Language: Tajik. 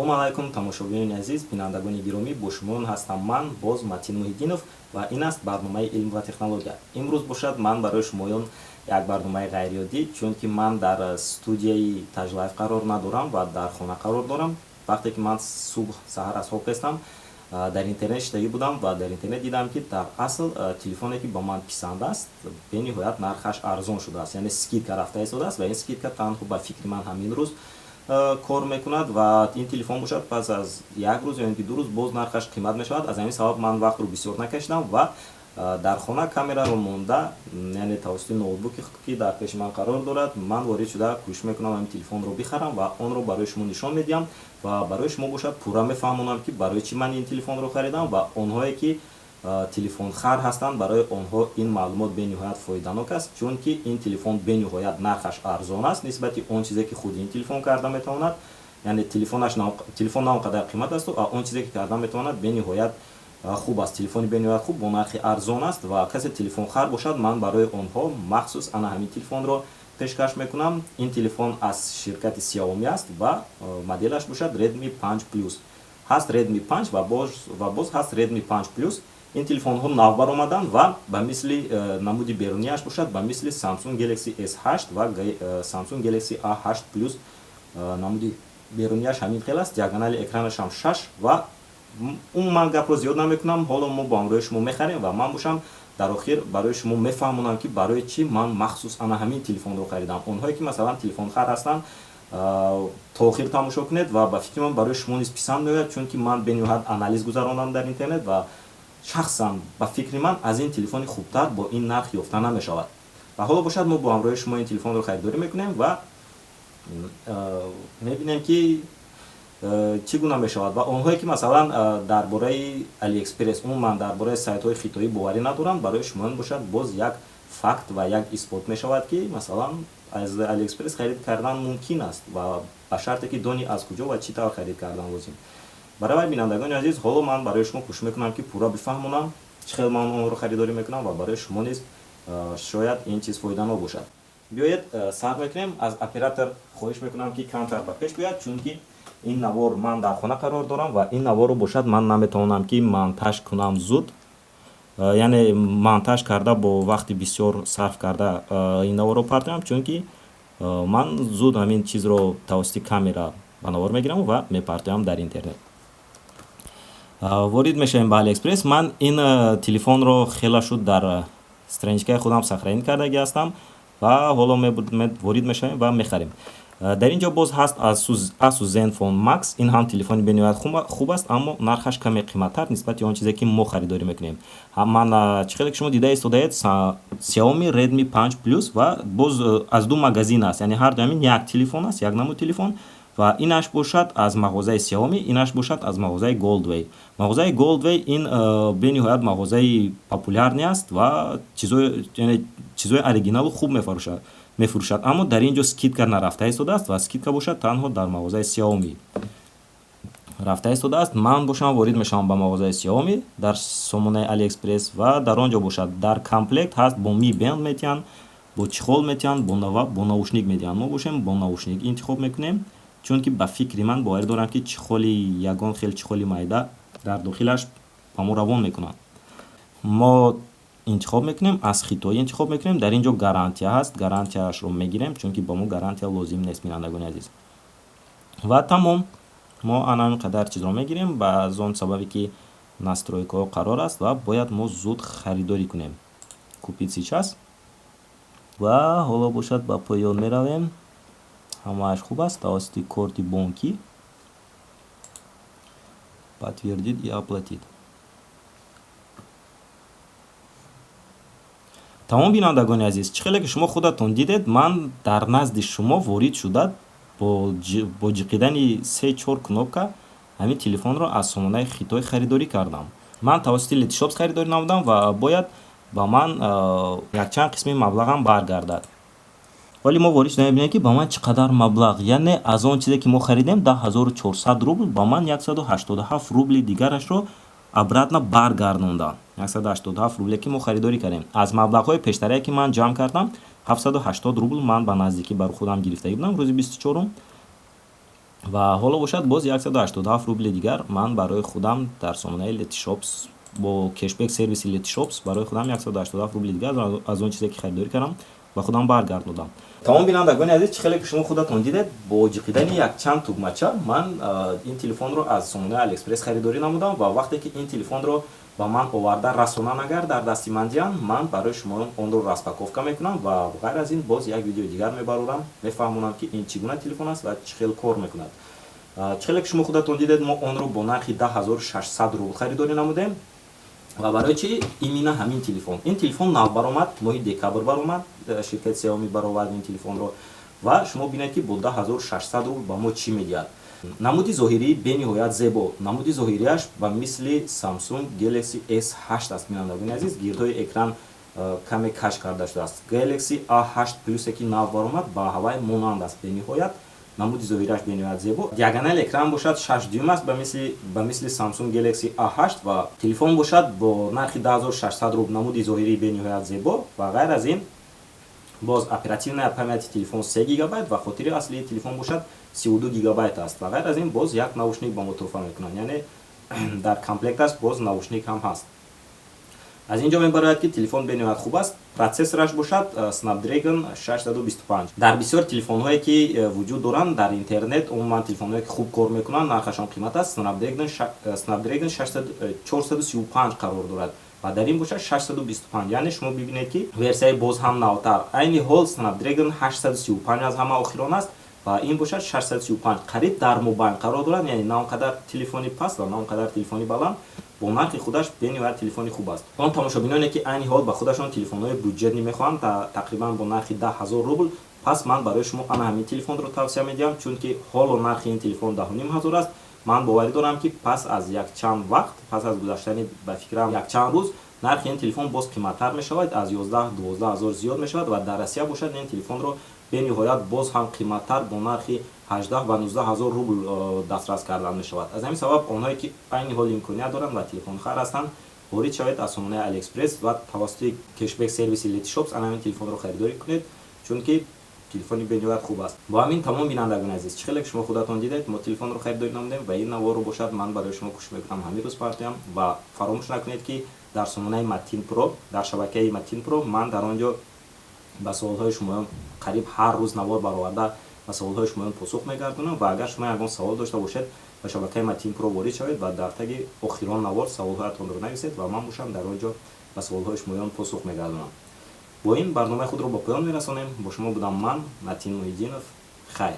Салом алайкум тамошобинони азиз, бинандагони гиромӣ, бо шумоён ҳастам ман боз Матин Муҳиддинов ва ин аст барномаи илм ва технология. Имрӯз бошад ман барои шумоён як барномаи ғайриоддӣ, чунки ман дар студияи тажлайв қарор надорам ва дар хона қарор дорам. Вақте ки ман субҳ саҳар аз хоб хестам, дар интернет шидагӣ будам ва дар интернет дидам ки дар асл телефоне ки ба ман писанд аст, бениҳоят нархаш арзон шудааст, яъне скидка рафта истодааст ва ин скидка танҳо ба фикри ман ҳамин рӯз кор мекунад ва ин телефон бошад пас аз як рӯз ё ин ки ду рӯз боз нархаш қимат мешавад. Аз ҳамин сабаб ман вақтро бисёр накашидам ва дар хона камераро монда, яъне тавассути ноутбуке ки дар пеши ман қарор дорад, ман ворид шуда кӯшиш мекунам ин телефонро бихарам ва онро барои шумо нишон медиҳам ва барои шумо бошад пурра мефаҳмонам ки барои чӣ ман ин телефонро харидам ва онҳое ки телефонхар ҳастанд, барои онҳо ин маълумот бениҳоят фоиданок аст, чунки ин телефон бениҳоят нархаш арзон аст нисбати он чизе ки худи ин телефон карда метавонад, яъне телефон на он қадар қимат асту, а он чизе ки карда метавонад бениҳоят хуб аст. Телефони бениҳоят хуб бо нархи арзон аст ва касе телефонхар бошад, ман барои онҳо махсус ана ҳамин телефонро пешкаш мекунам. Ин телефон аз ширкати Xiaomi аст ва моделаш бошад Redmi 5 Plus. Ҳаст Redmi 5 ва боз ҳаст Redmi 5 Plus. Ин телефонҳо нав баромаданд ва ба мисли намуди берунияш бошад ба мисли Samsung Galaxy S8 ва Samsung Galaxy A8 Plus. Намуди берунияш ҳамин хел аст, диагонали экранашам 6 ва ман гапро зиёд намекунам. Ҳоло мо бо ҳамроҳи шумо мехарем ва ман бошам дар охир барои шумо мефаҳмонам ки барои чӣ ман махсус ана ҳамин телефонро харидам. Онҳое ки масалан телефонхар ҳастанд, то охир тамошо кунед ва ба фикри ман барои шумо низ писанд меояд, чунки ман бениҳоят анализ гузаронам дар интернет ва шахсан ба фикри ман аз ин телефони хубтар бо ин нарх ёфта намешавад. Ва ҳоло бошад мо бо ҳамроҳи шумо ин телефонро харидорӣ мекунем ва мебинем ки чӣ гуна мешавад. Ва онҳое ки масалан дар бораи Алиэкспресс, умуман дар бораи сайтҳои хитоӣ боварӣ надоранд, барои шумоён бошад боз як факт ва як исбот мешавад ки масалан аз Алиэкспресс харид кардан мумкин аст ва ба шарте ки донӣ аз куҷо ва чӣ тавр харид кардан лозим. Барои бинандагони азиз, ҳоло ман барои шумо кӯшиш мекунам ки пурра бифаҳмонам чӣ хел ман онро харидорӣ мекунам ва барои шумо низ шояд ин чиз фоиданок бошад. Биёед сабр мекунем. Аз оператор хоҳиш мекунам ки камтар ба пеш биёяд, чунки ин навор ман дар хона қарор дорам ва ин наворро бошад ман наметавонам ки монтаж кунам зуд, яъне монтаж карда бо вақти бисёр сарф карда ин наворро партоям, чунки ман зуд ҳамин чизро тавассути камера ба навор мегирам ва мепартоям дар интернет. Ворид мешавем ба Алиэкспресс. Ман ин телефонро хела шуд дар страничкаи худам сахраин кардаги ҳастам ва ҳоло ворид мешавем ва мехарем. Дар ин ҷо боз ҳаст Asus Zenfone Max. Ин ҳам телефони бениҳоят хуб аст, аммо нархаш каме қиматтар нисбати он чизе ки мо харидорӣ мекунем. Ман чӣ хеле ки шумо дида истодаед Xiaomi Redmi 5 Plus ва боз аз ду магазин аст, яъне ҳар ду ҳамин як телефон аст, як намуд телефон ва инаш бошад аз мағозаи Xiaomi, инаш бошад аз мағозаи Goldway. Мағозаи Goldway ин бениҳоят мағозаи популярне аст ва чизои оригиналу хуб мефурӯшад, аммо дар ин ҷо скидка нарафта истодааст ва скидка бошад танҳо дар мағозаи Xiaomi рафта истодааст. Ман бошам ворид мешавам ба мағозаи Xiaomi дар сомонаи Алиэкспресс ва дар он ҷо бошад дар комплект ҳаст бо Mi Band метиҳанд, бо чихол метиҳанд, бо наушник метиҳанд. Мо бошем бо наушник интихоб мекунем, чунки ба фикри ман боварӣ дорам ки чихоли ягон хел чихоли майда дар дохилаш ба мо равон мекунад. Мо интихоб мекунем, аз Хитой интихоб мекунем. Дар ин ҷо гарантия ҳаст, гарантияшро мегирем, чунки ба мо гарантия лозим нест бинандагони азиз. Ва тамом, мо ана ҳамин қадар чизро мегирем ба аз он сабабе ки настройкаҳо қарор аст ва бояд мо зуд харидорӣ кунем. Купить сейчас ва ҳоло бошад ба поён меравем. Ҳамааш хуб аст. Тавассути корти бонкӣ подтвердить и оплатить. Тамом бинандагони азиз, чӣ хеле ки шумо худатон дидед, ман дар назди шумо ворид шуда бо ҷиқидани 3-4 кнопка ҳамин телефонро аз сомонаи Хитой харидорӣ кардам. Ман тавассути летишопс харидорӣ намудам ва бояд ба ман якчанд қисми маблағам баргардад. Вале мо ворид шуда мебинем ки ба ман чӣ қадар маблағ, яъне аз он чизе ки мо харидем 10400 рубл, ба ман 187 рубли дигарашро обратно баргардондан. 187 рубле ки мо харидорӣ кардем. Аз маблағҳои пештарие ки ман ҷамъ кардам 780 рубл ман ба наздикӣ бар худам гирифтагӣ будам рӯзи 24 ва ҳоло бошад боз 187 рубли дигар ман барои худам дар сомонаи Letyshops бо кешбек сервиси Letyshops барои худам 187 рубли дигар аз он чизе ки харидорӣ кардам ба худам баргардонам. Тамом бинандагони азиз, чӣ хеле ки шумо худатон дидед, бо ҷиқидани якчанд тугмача ман ин телефонро аз сомонаи Алиэкспресс харидорӣ намудам ва вақте ки ин телефонро ба ман оварда расонан агар дар дасти ман диҳанд, ман барои шумо онро распаковка мекунам ва ғайр аз ин боз як видео дигар мебарорам, мефаҳмонам ки ин чӣ гуна телефон аст ва чӣ хел кор мекунад. Чӣ хеле ки шумо худатон дидед, мо онро бо нархи 10600 рубл харидорӣ намудем. ва барои чӣ именно ҳамин телефон? Ин телефон нав баромад, моҳи декабр баромад, ширкати Xiaomi баровард ин телефонро ва шумо бинед ки бо 10600 рубл ба мо чӣ медиҳад. намуди зоҳирӣ бениҳоят зебо, намуди зоҳириаш ба мисли Samsung Galaxy S8 аст бинандагони азиз, гирдҳои экран каме каш карда шудааст. Galaxy A8 плюсе ки нав баромад ба ҳавай монанд аст бениҳоят, намуди зоҳираш бениҳоят зебо. Диагонали экран бошад 6 дюйм аст ба мисли Samsung Galaxy A8 ва телефон бошад бо нархи 10600 рубл, намуди зоҳирӣ бениҳоят зебо ва ғайр аз ин боз оперативная памяти телефон 3 гигабайт ва хотири аслии телефон бошад 32 гигабайт аст ва ғайр аз ин боз як наушник ба мо туҳфа мекунанд, яъне дар комплекташ боз наушник ҳам ҳаст. аз ин ҷо мебарояд ки телефон бениҳоят хуб аст. Протсессораш бошад Snapdragon 625. дар бисёр телефонҳое ки вуҷуд доранд дар интернет, умуман телефонҳое ки хуб кор мекунанд, нархашон қимат аст, Snapdragon 435 қарор дорад ва дар ин бошад 625, яъне шумо бибинед ки версияи боз ҳам навтар. айни ҳол Snapdragon 835 аз ҳама охирон аст ва ин бошад 635, қариб дар мобайн қарор дорад, яъне на он қадар телефони паст ва на он қадар телефони баланд, бо нархи худаш бениҳоят телефони хуб аст. Он тамошобиноне ки айни ҳол ба худашон телефонҳои бюджетни мехоҳанд тақрибан бо нархи 10000 рубл, пас ман барои шумо ана ҳамин телефонро тавсия медиҳам, чунки ҳоло нархи ин телефон 10500 аст. ман боварӣ дорам ки пас аз якчанд вақт, пас аз гузаштани ба фикрам якчанд рӯз, нархи ин телефон боз қиматтар мешавад, аз 11-12000 зиёд мешавад ва дар Россия бошад ин телефонро бениҳоят боз ҳам қиматтар бо нархи 18 ва 19000 рубл дастрас кардан мешавад. аз ҳамин сабаб онҳое ки айни ҳол имконият доранд ва телефонхар ҳастанд, ворид шавед аз сомонаи Алиэкспресс ва тавассути кешбек сервиси Letyshops ана ҳамин телефонро харидорӣ кунед, чунки телефони бениҳоят хуб аст. бо ҳамин тамом бинандагони азиз, чӣ хеле ки шумо худатон дидед, мо телефонро харидорӣ намудем ва ин наворо бошад ман барои шумо кӯшиш мекунам ҳамин рӯз партоям ва фаромӯш накунед ки дар сомонаи Matin Pro, дар шабакаи Matin Pro ман дар он ҷо ба саволҳои шумоён қариб ҳар рӯз навор бароварда ба саволҳои шумоён посух мегардонам ва агар шумо ягон савол дошта бошед ба шабакаи Matin Pro ворид шавед ва дар таги охирон навор саволҳоятонро нависед ва ман бошам дар он ҷо ба саволҳои шумоён посух мегардонам. бо ин барномаи худро ба поён мерасонем. Бо шумо будам ман, Матин Муҳиддинов. Хайр.